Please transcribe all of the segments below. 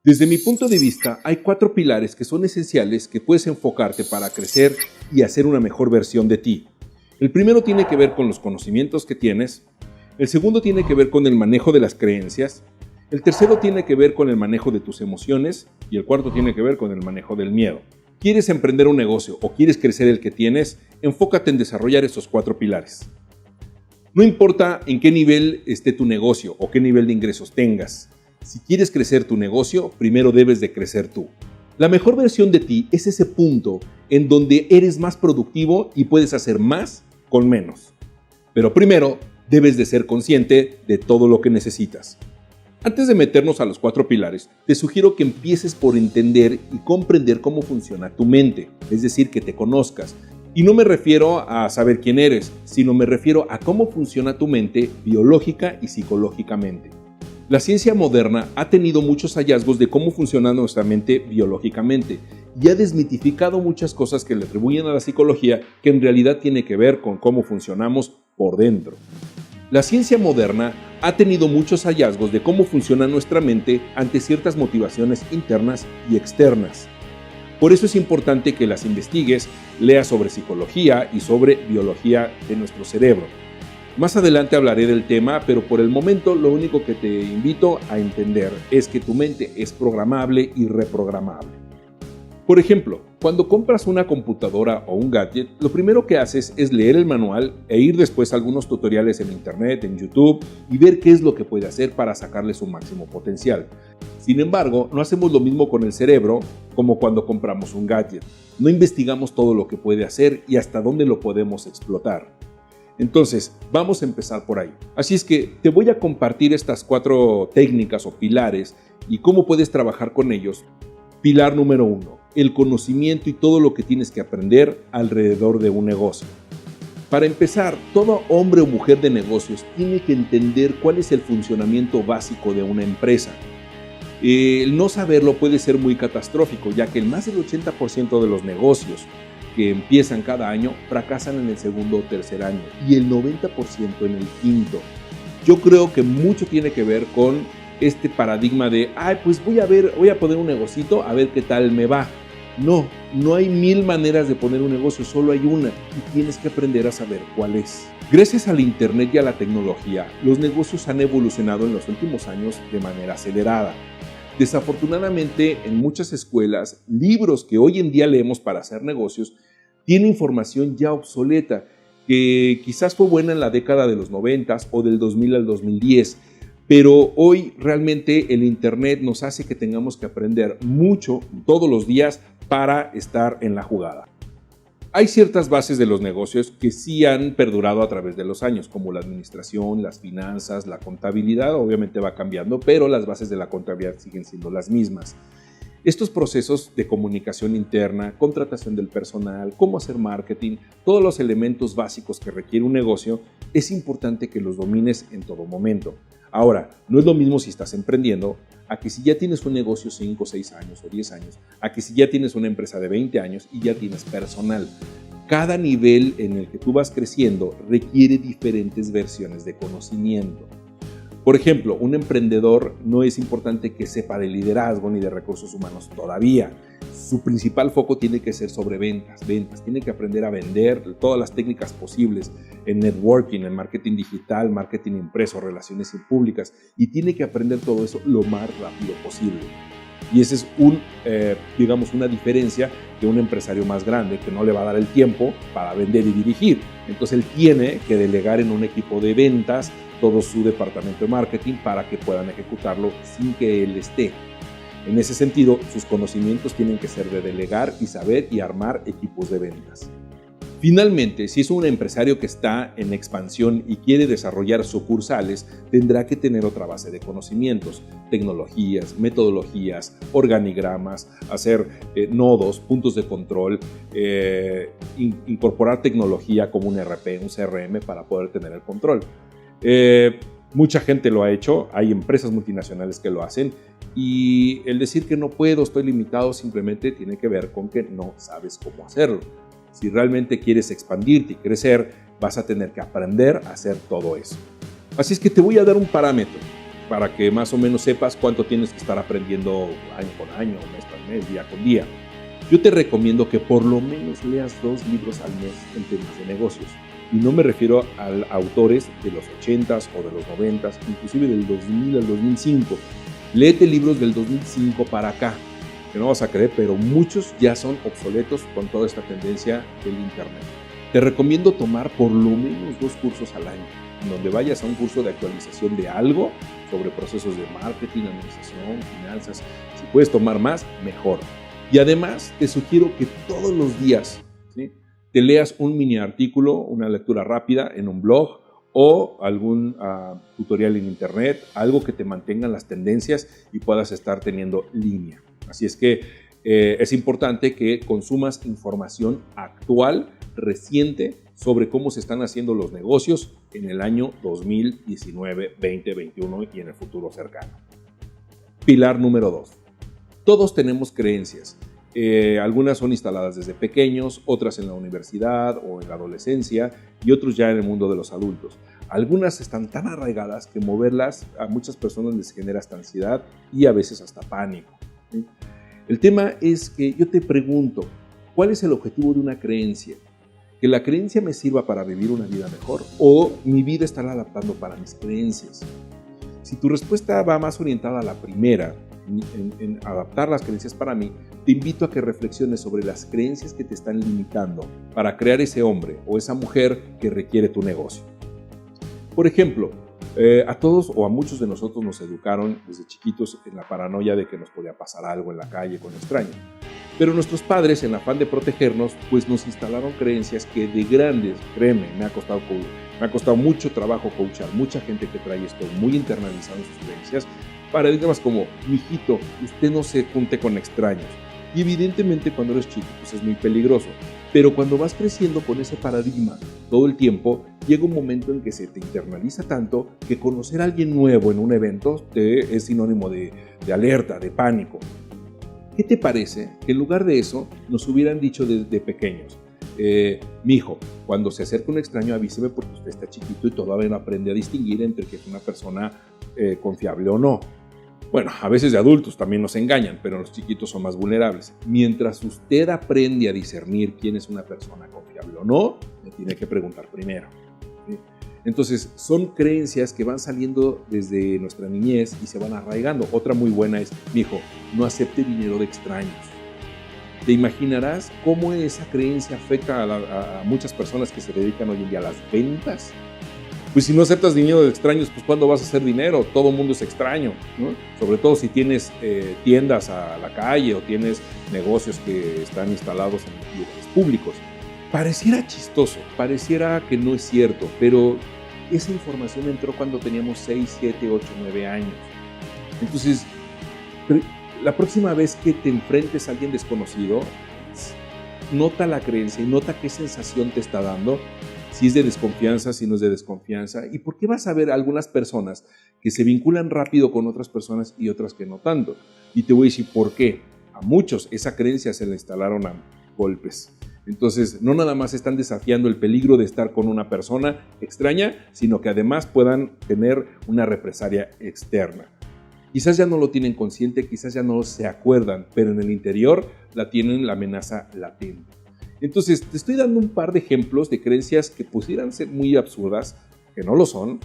Desde mi punto de vista, hay 4 pilares que son esenciales que puedes enfocarte para crecer y hacer una mejor versión de ti. El primero tiene que ver con los conocimientos que tienes. El segundo tiene que ver con el manejo de las creencias. El tercero tiene que ver con el manejo de tus emociones. Y el cuarto tiene que ver con el manejo del miedo. ¿Quieres emprender un negocio o quieres crecer el que tienes? Enfócate en desarrollar estos 4 pilares. No importa en qué nivel esté tu negocio o qué nivel de ingresos tengas. Si quieres crecer tu negocio, primero debes de crecer tú. La mejor versión de ti es ese punto en donde eres más productivo y puedes hacer más con menos. Pero primero, debes de ser consciente de todo lo que necesitas. Antes de meternos a los 4 pilares, te sugiero que empieces por entender y comprender cómo funciona tu mente, es decir, que te conozcas. Y no me refiero a saber quién eres, sino me refiero a cómo funciona tu mente biológica y psicológicamente. La ciencia moderna ha tenido muchos hallazgos de cómo funciona nuestra mente biológicamente y ha desmitificado muchas cosas que le atribuyen a la psicología que en realidad tiene que ver con cómo funcionamos por dentro. La ciencia moderna ha tenido muchos hallazgos de cómo funciona nuestra mente ante ciertas motivaciones internas y externas. Por eso es importante que las investigues, leas sobre psicología y sobre biología de nuestro cerebro. Más adelante hablaré del tema, pero por el momento lo único que te invito a entender es que tu mente es programable y reprogramable. Por ejemplo, cuando compras una computadora o un gadget, lo primero que haces es leer el manual e ir después a algunos tutoriales en internet, en YouTube y ver qué es lo que puede hacer para sacarle su máximo potencial. Sin embargo, no hacemos lo mismo con el cerebro como cuando compramos un gadget. No investigamos todo lo que puede hacer y hasta dónde lo podemos explotar. Entonces, vamos a empezar por ahí. Así es que te voy a compartir estas 4 técnicas o pilares y cómo puedes trabajar con ellos. Pilar número 1, el conocimiento y todo lo que tienes que aprender alrededor de un negocio. Para empezar, todo hombre o mujer de negocios tiene que entender cuál es el funcionamiento básico de una empresa. El no saberlo puede ser muy catastrófico, ya que el más del 80% de los negocios que empiezan cada año fracasan en el segundo o tercer año y el 90% en el quinto. Yo creo que mucho tiene que ver con este paradigma de pues voy a poner un negocito a ver qué tal me va. No hay 1000 maneras de poner un negocio, solo hay una y tienes que aprender a saber cuál es. Gracias al internet y a la tecnología, los negocios han evolucionado en los últimos años de manera acelerada. Desafortunadamente, en muchas escuelas, libros que hoy en día leemos para hacer negocios tienen información ya obsoleta, que quizás fue buena en la década de los 90 o del 2000 al 2010, pero hoy realmente el internet nos hace que tengamos que aprender mucho todos los días para estar en la jugada. Hay ciertas bases de los negocios que sí han perdurado a través de los años, como la administración, las finanzas, la contabilidad, obviamente va cambiando, pero las bases de la contabilidad siguen siendo las mismas. Estos procesos de comunicación interna, contratación del personal, cómo hacer marketing, todos los elementos básicos que requiere un negocio, es importante que los domines en todo momento. Ahora, no es lo mismo si estás emprendiendo a que si ya tienes un negocio 5, 6 años o 10 años, a que si ya tienes una empresa de 20 años y ya tienes personal. Cada nivel en el que tú vas creciendo requiere diferentes versiones de conocimiento. Por ejemplo, un emprendedor no es importante que sepa de liderazgo ni de recursos humanos todavía. Su principal foco tiene que ser sobre ventas. Tiene que aprender a vender todas las técnicas posibles en networking, en marketing digital, marketing impreso, relaciones públicas, y tiene que aprender todo eso lo más rápido posible. Y esa es una diferencia de un empresario más grande que no le va a dar el tiempo para vender y dirigir. Entonces él tiene que delegar en un equipo de ventas todo su departamento de marketing para que puedan ejecutarlo sin que él esté. En ese sentido, sus conocimientos tienen que ser de delegar y saber y armar equipos de ventas. Finalmente, si es un empresario que está en expansión y quiere desarrollar sucursales, tendrá que tener otra base de conocimientos, tecnologías, metodologías, organigramas, hacer nodos, puntos de control, incorporar tecnología como un ERP, un CRM para poder tener el control. Mucha gente lo ha hecho, hay empresas multinacionales que lo hacen y el decir que no puedo, estoy limitado, simplemente tiene que ver con que no sabes cómo hacerlo. Si realmente quieres expandirte y crecer, vas a tener que aprender a hacer todo eso. Así es que te voy a dar un parámetro. para que más o menos sepas cuánto tienes que estar aprendiendo año con año, mes con mes, día con día. Yo te recomiendo que por lo menos leas 2 libros al mes en temas de negocios. Y no me refiero a autores de los 80s o de los 90s, inclusive del 2000 al 2005. Léete libros del 2005 para acá, que no vas a creer, pero muchos ya son obsoletos con toda esta tendencia del internet. Te recomiendo tomar por lo menos 2 cursos al año, en donde vayas a un curso de actualización de algo sobre procesos de marketing, administración, finanzas. Si puedes tomar más, mejor. Y además te sugiero que todos los días, ¿sí?, te leas un mini artículo, una lectura rápida en un blog o algún tutorial en internet, algo que te mantenga en las tendencias y puedas estar teniendo línea. Así es que es importante que consumas información actual, reciente, sobre cómo se están haciendo los negocios en el año 2019, 2021 y en el futuro cercano. Pilar número 2. Todos tenemos creencias. Algunas son instaladas desde pequeños, otras en la universidad o en la adolescencia y otros ya en el mundo de los adultos. Algunas están tan arraigadas que moverlas a muchas personas les genera hasta ansiedad y a veces hasta pánico, ¿sí? El tema es que yo te pregunto, ¿cuál es el objetivo de una creencia? ¿Que la creencia me sirva para vivir una vida mejor o mi vida estará adaptando para mis creencias? Si tu respuesta va más orientada a la primera, en adaptar las creencias para mí, te invito a que reflexiones sobre las creencias que te están limitando para crear ese hombre o esa mujer que requiere tu negocio. Por ejemplo, a todos o a muchos de nosotros nos educaron desde chiquitos en la paranoia de que nos podía pasar algo en la calle con extraños. Pero nuestros padres, en afán de protegernos, pues nos instalaron creencias que de grandes, créeme, me ha costado mucho trabajo coachar mucha gente que trae esto muy internalizado en sus creencias. Paradigmas como, mijito, usted no se junte con extraños. Y evidentemente cuando eres chico, pues es muy peligroso. Pero cuando vas creciendo con ese paradigma todo el tiempo, llega un momento en que se te internaliza tanto que conocer a alguien nuevo en un evento es sinónimo de alerta, de pánico. ¿Qué te parece que en lugar de eso nos hubieran dicho desde pequeños? Mijo, cuando se acerca un extraño avíseme porque usted está chiquito y todavía no aprende a distinguir entre que es una persona confiable o no. Bueno, a veces de adultos también nos engañan, pero los chiquitos son más vulnerables. Mientras usted aprende a discernir quién es una persona confiable o no, me tiene que preguntar primero, ¿sí? Entonces, son creencias que van saliendo desde nuestra niñez y se van arraigando. Otra muy buena es, mijo, no acepte dinero de extraños. ¿Te imaginarás cómo esa creencia afecta a muchas personas que se dedican hoy en día a las ventas? Pues si no aceptas dinero de extraños, pues ¿cuándo vas a hacer dinero? Todo el mundo es extraño, ¿no? Sobre todo si tienes tiendas a la calle o tienes negocios que están instalados en lugares públicos. Pareciera chistoso, pareciera que no es cierto, pero esa información entró cuando teníamos 6, 7, 8, 9 años. Entonces, la próxima vez que te enfrentes a alguien desconocido, nota la creencia y nota qué sensación te está dando, si es de desconfianza, si no es de desconfianza, y por qué vas a ver algunas personas que se vinculan rápido con otras personas y otras que no tanto. Y te voy a decir por qué. A muchos esa creencia se la instalaron a golpes. Entonces, no nada más están desafiando el peligro de estar con una persona extraña, sino que además puedan tener una represalia externa. Quizás ya no lo tienen consciente, quizás ya no se acuerdan, pero en el interior tienen la amenaza latente. Entonces, te estoy dando un par de ejemplos de creencias que pudieran ser muy absurdas, que no lo son,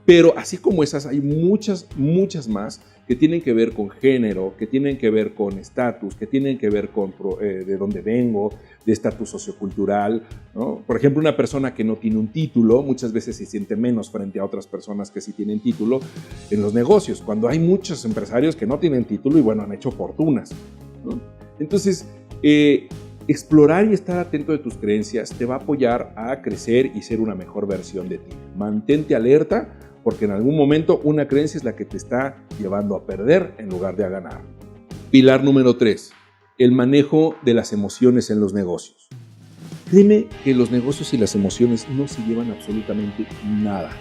pero así como esas hay muchas más que tienen que ver con género, que tienen que ver con estatus, que tienen que ver con de dónde vengo, de estatus sociocultural, ¿no? Por ejemplo, una persona que no tiene un título muchas veces se siente menos frente a otras personas que sí tienen título en los negocios, cuando hay muchos empresarios que no tienen título y bueno, han hecho fortunas, ¿no? Entonces, explorar y estar atento de tus creencias te va a apoyar a crecer y ser una mejor versión de ti. Mantente alerta porque en algún momento una creencia es la que te está llevando a perder en lugar de a ganar. Pilar número 3. El manejo de las emociones en los negocios. Créeme que los negocios y las emociones no se llevan absolutamente nada,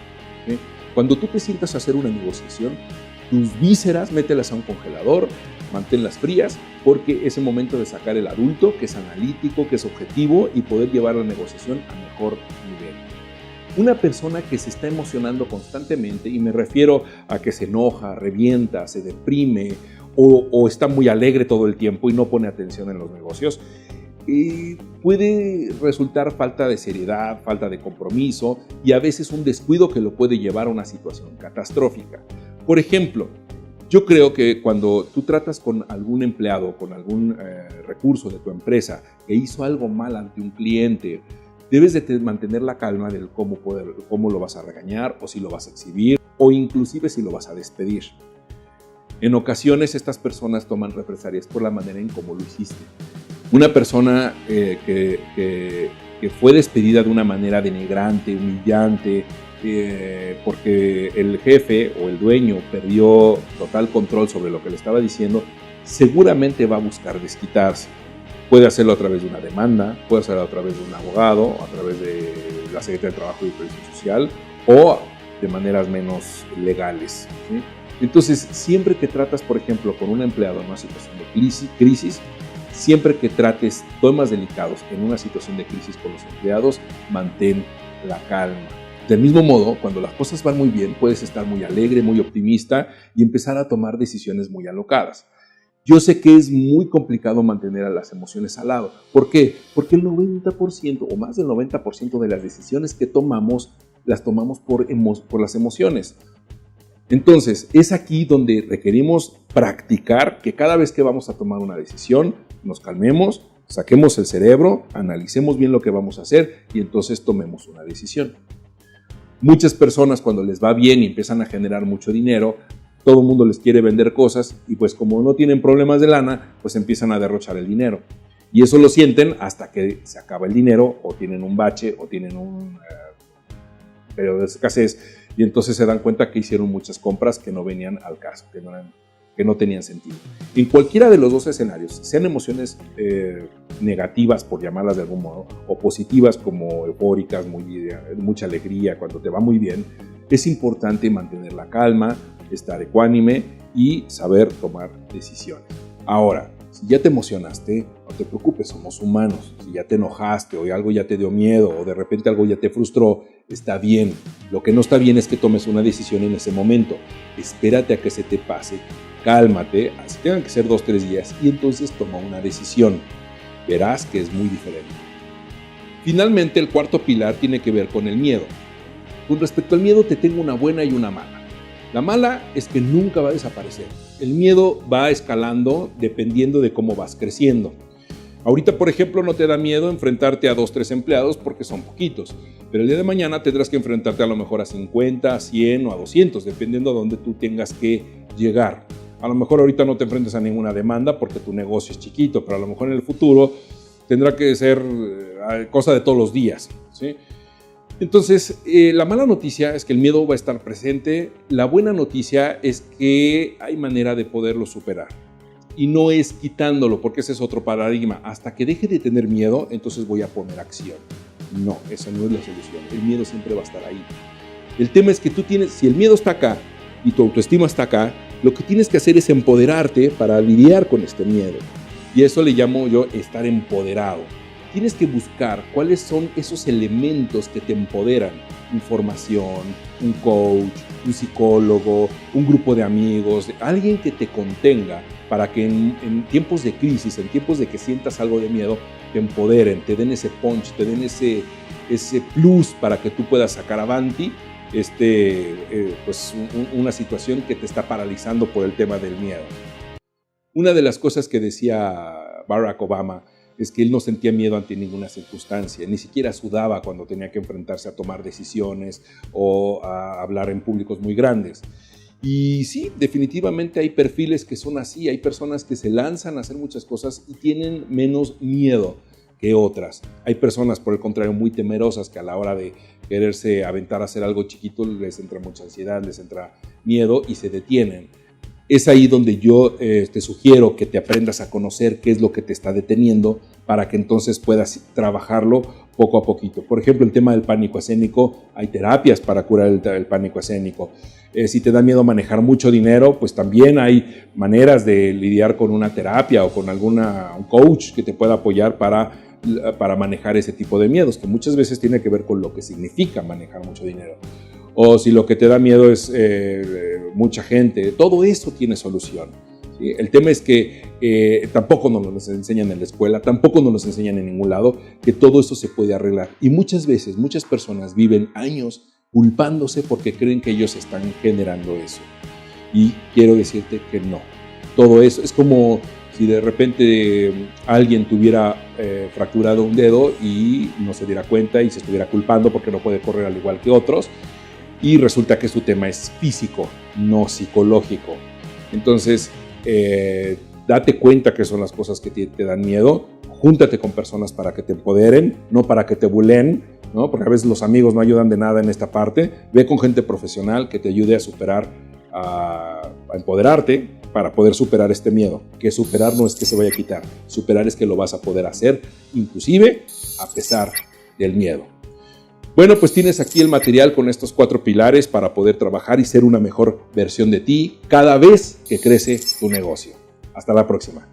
¿sí? Cuando tú te sientas a hacer una negociación, tus vísceras mételas a un congelador, manténlas frías, porque es el momento de sacar el adulto, que es analítico, que es objetivo y poder llevar la negociación a mejor nivel. Una persona que se está emocionando constantemente, y me refiero a que se enoja, revienta, se deprime o está muy alegre todo el tiempo y no pone atención en los negocios, puede resultar falta de seriedad, falta de compromiso y a veces un descuido que lo puede llevar a una situación catastrófica. Por ejemplo, yo creo que cuando tú tratas con algún empleado, con algún recurso de tu empresa que hizo algo mal ante un cliente, debes de mantener la calma del cómo lo vas a regañar o si lo vas a exhibir o inclusive si lo vas a despedir. En ocasiones estas personas toman represalias por la manera en cómo lo hiciste. Una persona que fue despedida de una manera denigrante, humillante, porque el jefe o el dueño perdió total control sobre lo que le estaba diciendo, seguramente va a buscar desquitarse. Puede hacerlo a través de una demanda, puede hacerlo a través de un abogado, a través de la Secretaría de Trabajo y Previsión Social o de maneras menos legales, ¿sí? Entonces, siempre que tratas, por ejemplo, con un empleado en una situación de crisis, siempre que trates temas delicados en una situación de crisis con los empleados, mantén la calma. Del mismo modo, cuando las cosas van muy bien, puedes estar muy alegre, muy optimista y empezar a tomar decisiones muy alocadas. Yo sé que es muy complicado mantener a las emociones al lado. ¿Por qué? Porque el 90% o más del 90% de las decisiones que tomamos, las tomamos por las emociones. Entonces, es aquí donde requerimos practicar que cada vez que vamos a tomar una decisión, nos calmemos, saquemos el cerebro, analicemos bien lo que vamos a hacer y entonces tomemos una decisión. Muchas personas cuando les va bien y empiezan a generar mucho dinero, todo el mundo les quiere vender cosas y pues como no tienen problemas de lana, pues empiezan a derrochar el dinero. Y eso lo sienten hasta que se acaba el dinero o tienen un bache o tienen un periodo de escasez y entonces se dan cuenta que hicieron muchas compras que no venían al caso, que no tenían sentido. En cualquiera de los dos escenarios, sean emociones negativas, por llamarlas de algún modo, o positivas como eufóricas, mucha alegría, cuando te va muy bien, es importante mantener la calma, estar ecuánime y saber tomar decisiones. Ahora, si ya te emocionaste, no te preocupes, somos humanos. Si ya te enojaste o algo ya te dio miedo o de repente algo ya te frustró, está bien. Lo que no está bien es que tomes una decisión en ese momento. Espérate a que se te pase, cálmate, así tengan que ser 2-3 días y entonces toma una decisión. Verás que es muy diferente. Finalmente, el cuarto pilar tiene que ver con el miedo. Con respecto al miedo, te tengo una buena y una mala. La mala es que nunca va a desaparecer. El miedo va escalando dependiendo de cómo vas creciendo. Ahorita, por ejemplo, no te da miedo enfrentarte a 2-3 empleados porque son poquitos, pero el día de mañana tendrás que enfrentarte a lo mejor a 50, a 100 o a 200, dependiendo a dónde tú tengas que llegar. A lo mejor ahorita no te enfrentes a ninguna demanda porque tu negocio es chiquito, pero a lo mejor en el futuro tendrá que ser cosa de todos los días, ¿sí? Entonces, la mala noticia es que el miedo va a estar presente. La buena noticia es que hay manera de poderlo superar. Y no es quitándolo, porque ese es otro paradigma. Hasta que deje de tener miedo, entonces voy a poner acción. No, esa no es la solución. El miedo siempre va a estar ahí. El tema es que si el miedo está acá y tu autoestima está acá, lo que tienes que hacer es empoderarte para lidiar con este miedo. Y eso le llamo yo estar empoderado. Tienes que buscar cuáles son esos elementos que te empoderan. Información, un coach, un psicólogo, un grupo de amigos, alguien que te contenga para que en tiempos de crisis, en tiempos de que sientas algo de miedo, te empoderen, te den ese punch, te den ese plus para que tú puedas sacar avanti una situación que te está paralizando por el tema del miedo. Una de las cosas que decía Barack Obama es que él no sentía miedo ante ninguna circunstancia, ni siquiera sudaba cuando tenía que enfrentarse a tomar decisiones o a hablar en públicos muy grandes. Y sí, definitivamente hay perfiles que son así, hay personas que se lanzan a hacer muchas cosas y tienen menos miedo que otras. Hay personas, por el contrario, muy temerosas que a la hora de quererse aventar a hacer algo chiquito les entra mucha ansiedad, les entra miedo y se detienen. Es ahí donde yo te sugiero que te aprendas a conocer qué es lo que te está deteniendo para que entonces puedas trabajarlo poco a poquito. Por ejemplo, el tema del pánico escénico, hay terapias para curar el pánico escénico. Si te da miedo manejar mucho dinero, pues también hay maneras de lidiar con una terapia o con un coach que te pueda apoyar para para manejar ese tipo de miedos, que muchas veces tiene que ver con lo que significa manejar mucho dinero. O si lo que te da miedo es mucha gente, todo eso tiene solución. ¿Sí? El tema es que tampoco nos lo enseñan en la escuela, tampoco nos lo enseñan en ningún lado, que todo eso se puede arreglar. Y muchas veces, muchas personas viven años culpándose porque creen que ellos están generando eso. Y quiero decirte que no. Todo eso es como si de repente alguien tuviera fracturado un dedo y no se diera cuenta y se estuviera culpando porque no puede correr al igual que otros. Y resulta que su tema es físico, no psicológico. Entonces, date cuenta que son las cosas que te dan miedo. Júntate con personas para que te empoderen, no para que te buleen, ¿no? Porque a veces los amigos no ayudan de nada en esta parte. Ve con gente profesional que te ayude a superar, a empoderarte para poder superar este miedo. Que superar no es que se vaya a quitar, superar es que lo vas a poder hacer, inclusive a pesar del miedo. Bueno, pues tienes aquí el material con estos 4 pilares para poder trabajar y ser una mejor versión de ti cada vez que crece tu negocio. Hasta la próxima.